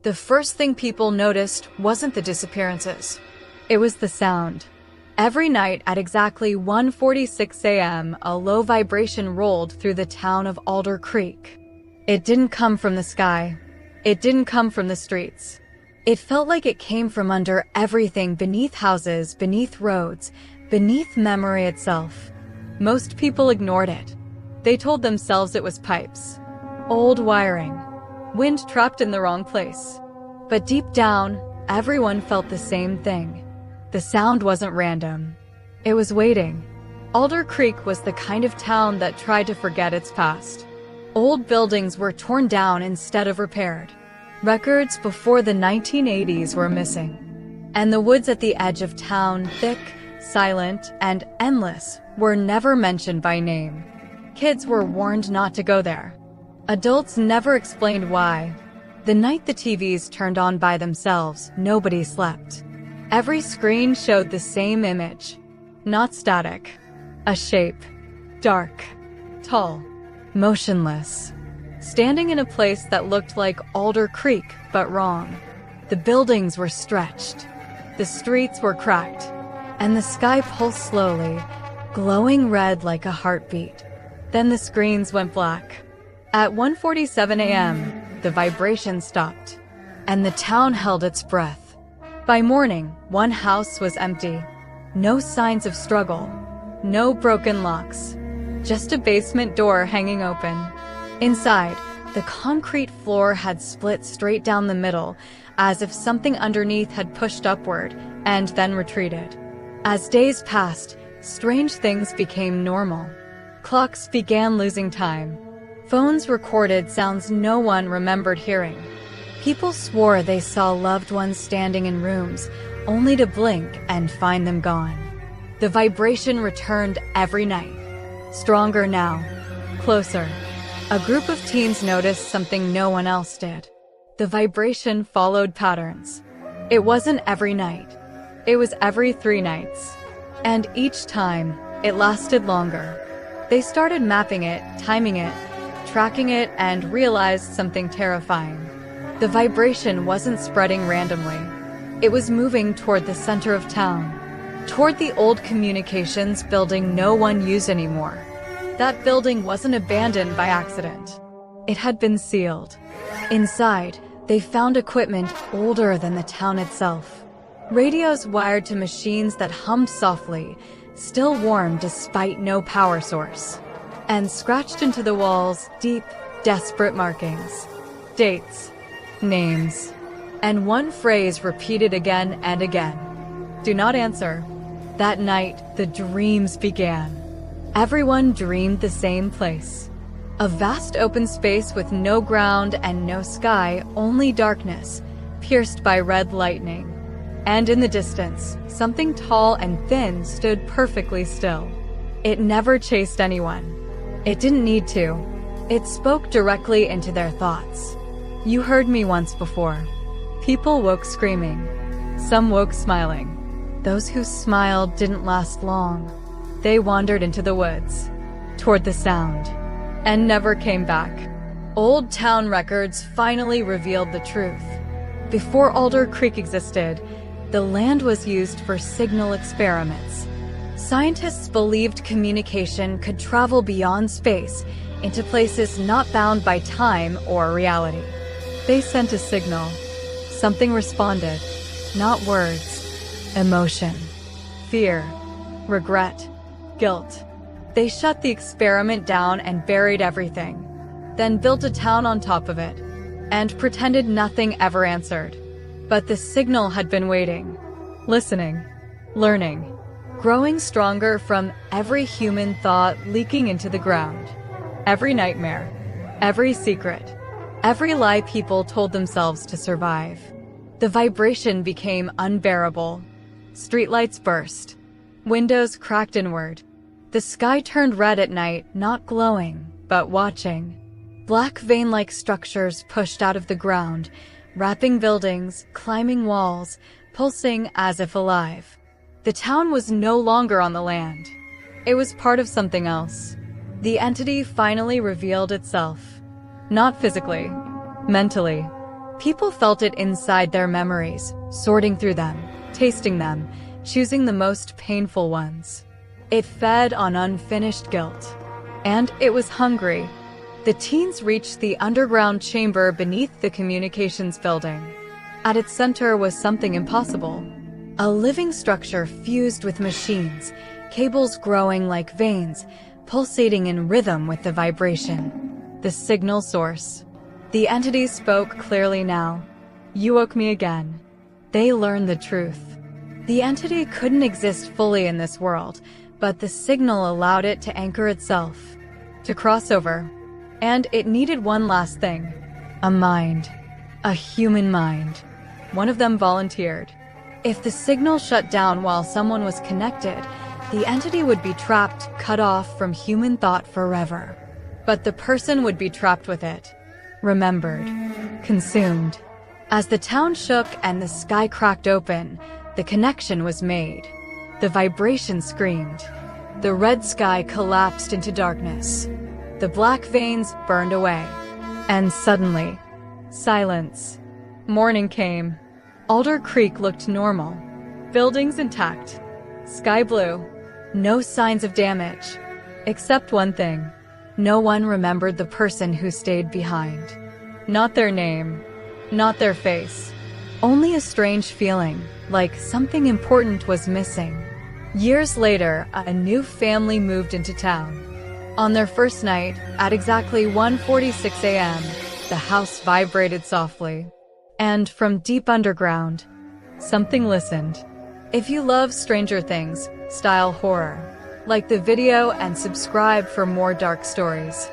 The first thing people noticed wasn't the disappearances. It was the sound. Every night at exactly 1:46 a.m., a low vibration rolled through the town of Alder Creek. It didn't come from the sky. It didn't come from the streets. It felt like it came from under everything, beneath houses, beneath roads, beneath memory itself. Most people ignored it. They told themselves it was pipes, old wiring, wind trapped in the wrong place. But deep down, everyone felt the same thing. The sound wasn't random. It was waiting. Alder Creek was the kind of town that tried to forget its past. Old buildings were torn down instead of repaired. Records before the 1980s were missing. And the woods at the edge of town, thick, silent, and endless, were never mentioned by name. Kids were warned not to go there. Adults never explained why. The night the TVs turned on by themselves, nobody slept. Every screen showed the same image. Not static. A shape. Dark. Tall. Motionless. Standing in a place that looked like Alder Creek, but wrong. The buildings were stretched. The streets were cracked. And the sky pulsed slowly, glowing red like a heartbeat. Then the screens went black. At 1:47 a.m., the vibration stopped, and the town held its breath. By morning, one house was empty. No signs of struggle. No broken locks. Just a basement door hanging open. Inside, the concrete floor had split straight down the middle, as if something underneath had pushed upward and then retreated. As days passed, strange things became normal. Clocks began losing time. Phones recorded sounds no one remembered hearing. People swore they saw loved ones standing in rooms, only to blink and find them gone. The vibration returned every night. Stronger now. Closer. A group of teens noticed something no one else did. The vibration followed patterns. It wasn't every night. It was every 3 nights. And each time, it lasted longer. They started mapping it, timing it, tracking it, and realized something terrifying. The vibration wasn't spreading randomly. It was moving toward the center of town, toward the old communications building no one used anymore. That building wasn't abandoned by accident. It had been sealed. Inside, they found equipment older than the town itself. Radios wired to machines that hummed softly, still warm despite no power source. And scratched into the walls, deep, desperate markings. Dates. Names. And one phrase repeated again and again. Do not answer. That night, the dreams began. Everyone dreamed the same place. A vast open space with no ground and no sky, only darkness, pierced by red lightning. And in the distance, something tall and thin stood perfectly still. It never chased anyone. It didn't need to. It spoke directly into their thoughts. You heard me once before. People woke screaming. Some woke smiling. Those who smiled didn't last long. They wandered into the woods, toward the sound, and never came back. Old town records finally revealed the truth. Before Alder Creek existed, the land was used for signal experiments. Scientists believed communication could travel beyond space into places not bound by time or reality. They sent a signal. Something responded. Not words. Emotion. Fear. Regret. Guilt. They shut the experiment down and buried everything. Then built a town on top of it. And pretended nothing ever answered. But the signal had been waiting. Listening. Learning. Growing stronger from every human thought leaking into the ground. Every nightmare. Every secret. Every lie people told themselves to survive. The vibration became unbearable. Streetlights burst. Windows cracked inward. The sky turned red at night, not glowing, but watching. Black vein-like structures pushed out of the ground, wrapping buildings, climbing walls, pulsing as if alive. The town was no longer on the land. It was part of something else. The entity finally revealed itself. Not physically, mentally. People felt it inside their memories, sorting through them, tasting them, choosing the most painful ones. It fed on unfinished guilt. And it was hungry. The teens reached the underground chamber beneath the communications building. At its center was something impossible. A living structure fused with machines, cables growing like veins, pulsating in rhythm with the vibration. The signal source. The entity spoke clearly now. "You woke me again." They learned the truth. The entity couldn't exist fully in this world, but the signal allowed it to anchor itself, to cross over. And it needed one last thing. A mind. A human mind. One of them volunteered. If the signal shut down while someone was connected, the entity would be trapped, cut off from human thought forever. But the person would be trapped with it. Remembered. Consumed. As the town shook and the sky cracked open, the connection was made. The vibration screamed. The red sky collapsed into darkness. The black veins burned away. And suddenly, silence. Morning came. Alder Creek looked normal. Buildings intact. Sky blue. No signs of damage. Except one thing. No one remembered the person who stayed behind. Not their name. Not their face. Only a strange feeling, like something important was missing. Years later, a new family moved into town. On their first night, at exactly 1:46 a.m., the house vibrated softly. And from deep underground, something listened. If you love Stranger Things style horror, like the video and subscribe for more dark stories.